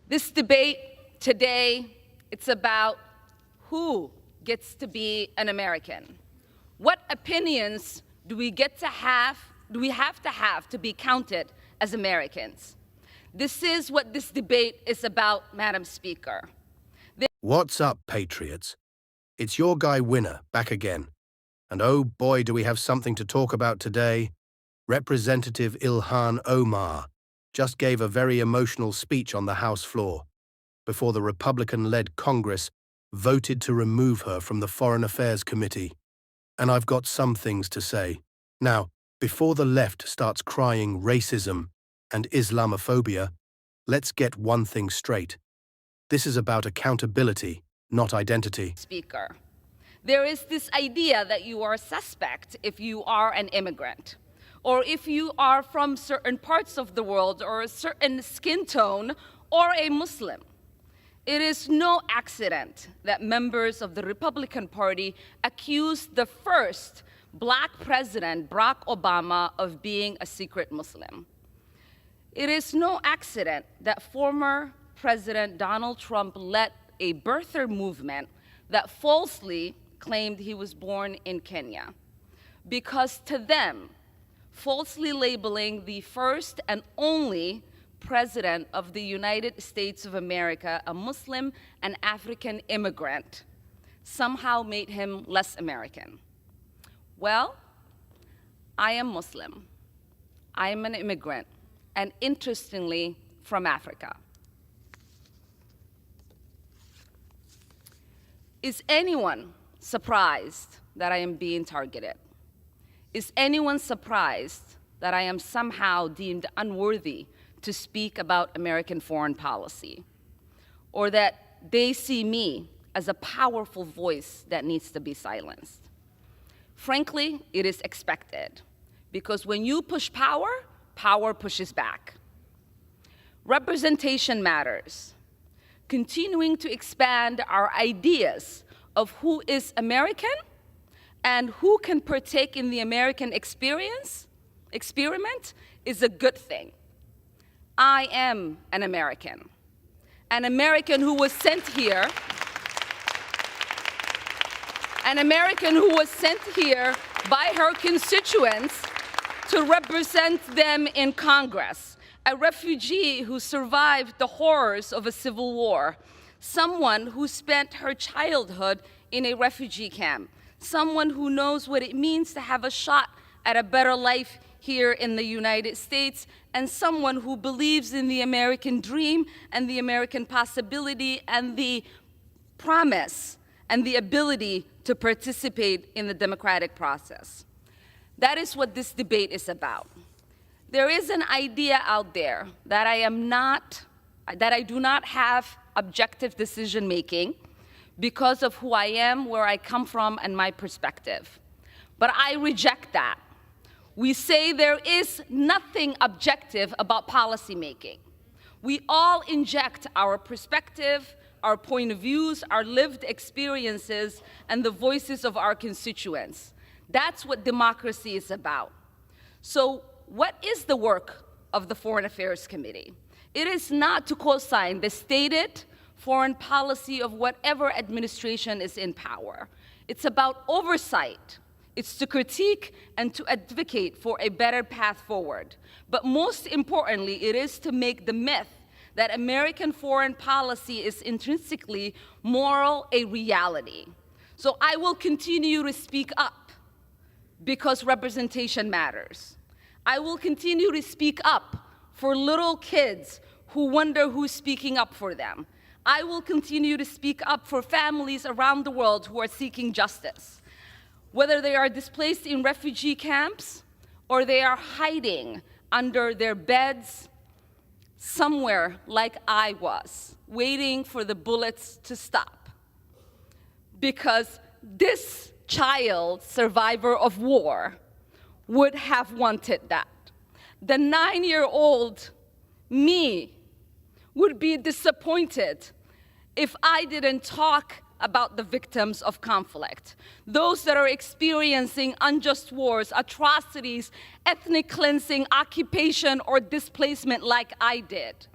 This debate today, it's about who gets to be an American. What opinions do we have to be counted as Americans? This is what this debate is about, Madam Speaker. What's up, Patriots? It's your guy Winner, back again. And oh boy, do we have something to talk about today. Representative Ilhan Omar just gave a very emotional speech on the House floor before the Republican-led Congress voted to remove her from the Foreign Affairs Committee. And I've got some things to say. Now, before the left starts crying racism and Islamophobia, let's get one thing straight. This is about accountability, not identity. Speaker, there is this idea that you are a suspect if you are an immigrant, or if you are from certain parts of the world, or a certain skin tone, or a Muslim. It is no accident that members of the Republican Party accused the first Black president, Barack Obama, of being a secret Muslim. It is no accident that former President Donald Trump led a birther movement that falsely claimed he was born in Kenya. Because to them, falsely labeling the first and only President of the United States of America a Muslim and African immigrant somehow made him less American. Well, I am Muslim. I am an immigrant, and interestingly, from Africa. Is anyone surprised that I am being targeted? Is anyone surprised that I am somehow deemed unworthy to speak about American foreign policy? Or that they see me as a powerful voice that needs to be silenced? Frankly, it is expected, because when you push power, power pushes back. Representation matters. Continuing to expand our ideas of who is American and who can partake in the American experiment is a good thing. I am an American who was sent here, by her constituents to represent them in Congress, a refugee who survived the horrors of a civil war, someone who spent her childhood in a refugee camp, someone who knows what it means to have a shot at a better life here in the United States, and someone who believes in the American dream and the American possibility and the promise and the ability to participate in the democratic process. That is what this debate is about. There is an idea out there that I do not have objective decision-making because of who I am, where I come from, and my perspective. But I reject that. We say there is nothing objective about policymaking. We all inject our perspective, our point of views, our lived experiences, and the voices of our constituents. That's what democracy is about. So what is the work of the Foreign Affairs Committee? It is not to co-sign the stated foreign policy of whatever administration is in power. It's about oversight. It's to critique and to advocate for a better path forward. But most importantly, it is to make the myth that American foreign policy is intrinsically moral a reality. So I will continue to speak up because representation matters. I will continue to speak up for little kids who wonder who's speaking up for them. I will continue to speak up for families around the world who are seeking justice, whether they are displaced in refugee camps or they are hiding under their beds somewhere like I was, waiting for the bullets to stop. Because this child, survivor of war, would have wanted that. The 9-year-old me would be disappointed if I didn't talk about the victims of conflict, those that are experiencing unjust wars, atrocities, ethnic cleansing, occupation, or displacement like I did.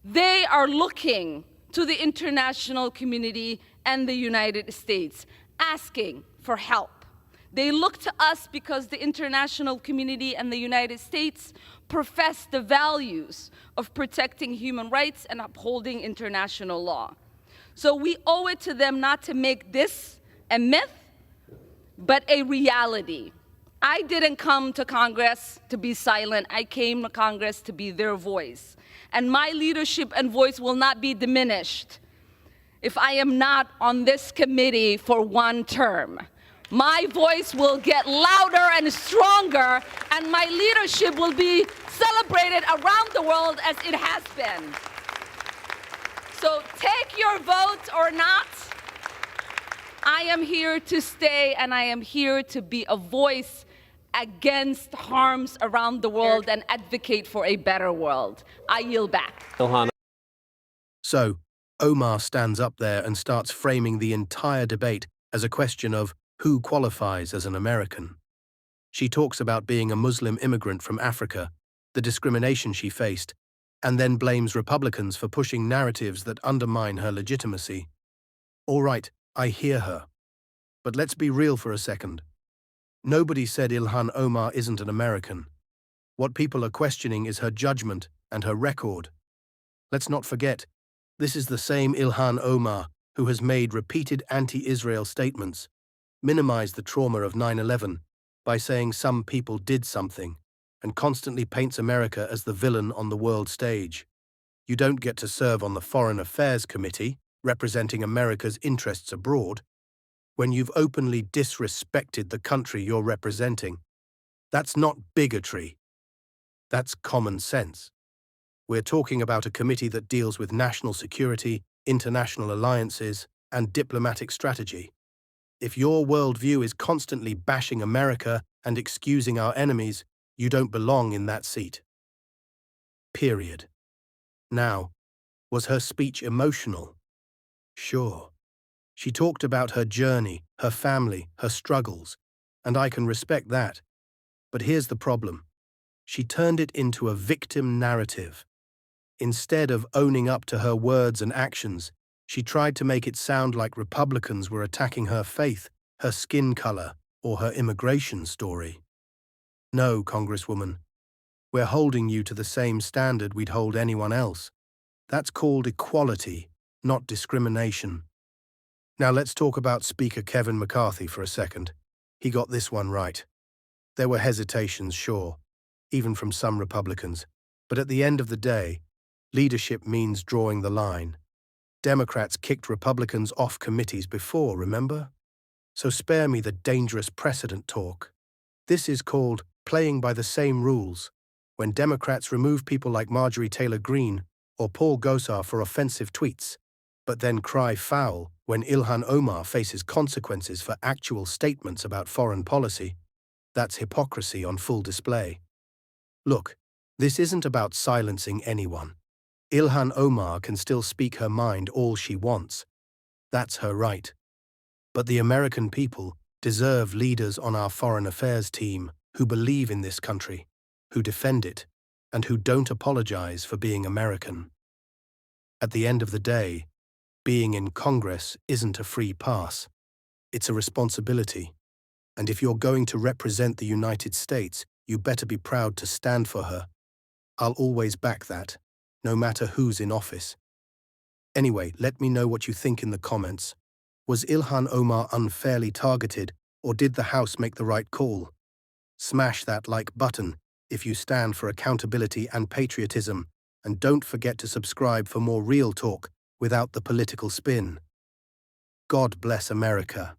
They are looking to the international community and the United States, asking for help. They look to us because the international community and the United States profess the values of protecting human rights and upholding international law. So we owe it to them not to make this a myth, but a reality. I didn't come to Congress to be silent. I came to Congress to be their voice. And my leadership and voice will not be diminished if I am not on this committee for one term. My voice will get louder and stronger, and my leadership will be celebrated around the world as it has been. So take your vote or not. I am here to stay, and I am here to be a voice against harms around the world and advocate for a better world. I yield back. Ilhan. So, Omar stands up there and starts framing the entire debate as a question of who qualifies as an American. She talks about being a Muslim immigrant from Africa, the discrimination she faced, and then blames Republicans for pushing narratives that undermine her legitimacy. All right, I hear her. But let's be real for a second. Nobody said Ilhan Omar isn't an American. What people are questioning is her judgment and her record. Let's not forget, this is the same Ilhan Omar who has made repeated anti-Israel statements, minimized the trauma of 9/11 by saying some people did something, and constantly paints America as the villain on the world stage. You don't get to serve on the Foreign Affairs Committee, representing America's interests abroad, when you've openly disrespected the country you're representing. That's not bigotry. That's common sense. We're talking about a committee that deals with national security, international alliances, and diplomatic strategy. If your worldview is constantly bashing America and excusing our enemies, you don't belong in that seat. Period. Now, was her speech emotional? Sure. She talked about her journey, her family, her struggles, and I can respect that. But here's the problem. She turned it into a victim narrative. Instead of owning up to her words and actions, she tried to make it sound like Republicans were attacking her faith, her skin color, or her immigration story. No, Congresswoman, we're holding you to the same standard we'd hold anyone else. That's called equality, not discrimination. Now let's talk about Speaker Kevin McCarthy for a second. He got this one right. There were hesitations, sure, even from some Republicans, but at the end of the day, leadership means drawing the line. Democrats kicked Republicans off committees before, remember? So spare me the dangerous precedent talk. This is called playing by the same rules. When Democrats remove people like Marjorie Taylor Greene or Paul Gosar for offensive tweets, but then cry foul when Ilhan Omar faces consequences for actual statements about foreign policy, that's hypocrisy on full display. Look, this isn't about silencing anyone. Ilhan Omar can still speak her mind all she wants. That's her right. But the American people deserve leaders on our foreign affairs team who believe in this country, who defend it, and who don't apologize for being American. At the end of the day, being in Congress isn't a free pass. It's a responsibility. And if you're going to represent the United States, you better be proud to stand for her. I'll always back that, no matter who's in office. Anyway, let me know what you think in the comments. Was Ilhan Omar unfairly targeted, or did the House make the right call? Smash that like button if you stand for accountability and patriotism, and don't forget to subscribe for more real talk without the political spin. God bless America.